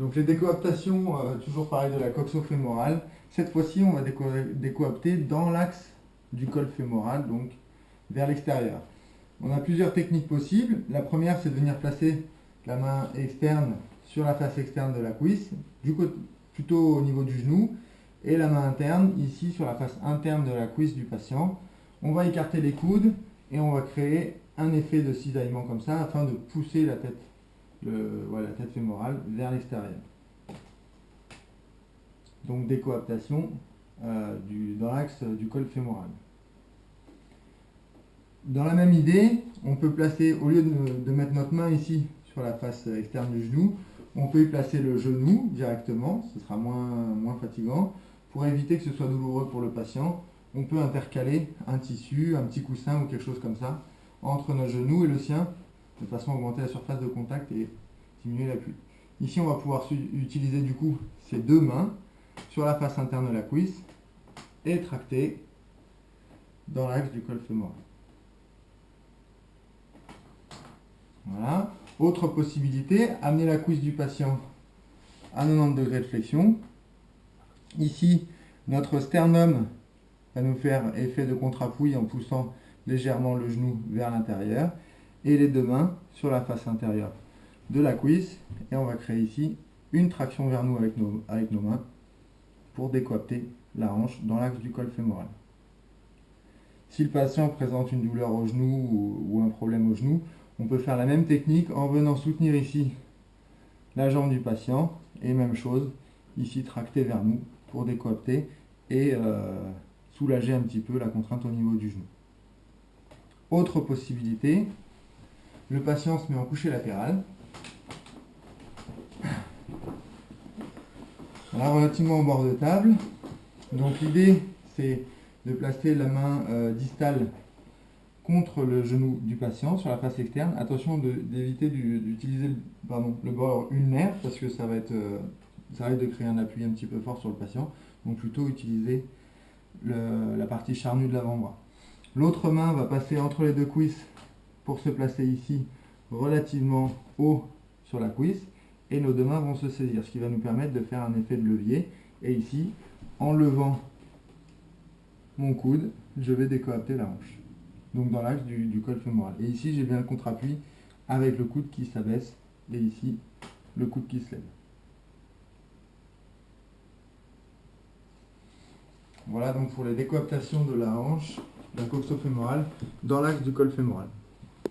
Donc les décoaptations, toujours pareil de la coxo-fémorale. Cette fois-ci, on va décoapter dans l'axe du col fémoral, donc vers l'extérieur. On a plusieurs techniques possibles. La première, c'est de venir placer la main externe sur la face externe de la cuisse, plutôt au niveau du genou, et la main interne ici sur la face interne de la cuisse du patient. On va écarter les coudes et on va créer un effet de cisaillement comme ça afin de pousser la tête, la tête fémorale vers l'extérieur. Donc décoaptation dans l'axe du col fémoral. Dans la même idée, on peut placer, au lieu de mettre notre main ici sur la face externe du genou, on peut y placer le genou directement, ce sera moins fatigant. Pour éviter que ce soit douloureux pour le patient, on peut intercaler un tissu, un petit coussin ou quelque chose comme ça entre notre genou et le sien, de façon à augmenter la surface de contact et diminuer l'appui. Ici, on va pouvoir utiliser du coup ces deux mains sur la face interne de la cuisse et tracter dans l'axe du col fémoral. Voilà. Autre possibilité, amener la cuisse du patient à 90 degrés de flexion. Ici, notre sternum va nous faire effet de contre-appui en poussant légèrement le genou vers l'intérieur et les deux mains sur la face intérieure de la cuisse. Et on va créer ici une traction vers nous avec nos mains pour décoapter la hanche dans l'axe du col fémoral. Si le patient présente une douleur au genou ou un problème au genou, on peut faire la même technique en venant soutenir ici la jambe du patient et même chose, ici tracter vers nous pour décoapter et soulager un petit peu la contrainte au niveau du genou. Autre possibilité, le patient se met en couché latéral. Voilà, relativement au bord de table. Donc l'idée c'est de placer la main distale contre le genou du patient sur la face externe. Attention d'éviter d'utiliser le bord ulnaire parce que ça risque de créer un appui un petit peu fort sur le patient. Donc plutôt utiliser la partie charnue de l'avant-bras. L'autre main va passer entre les deux cuisses pour se placer ici relativement haut sur la cuisse et nos deux mains vont se saisir, ce qui va nous permettre de faire un effet de levier. Et ici, en levant mon coude, je vais décoapter la hanche. Donc dans l'axe du col fémoral. Et ici, j'ai bien le contre-appui avec le coude qui s'abaisse et ici, le coude qui se lève. Voilà donc pour les décoaptations de la hanche, la coxo-fémorale, dans l'axe du col fémoral.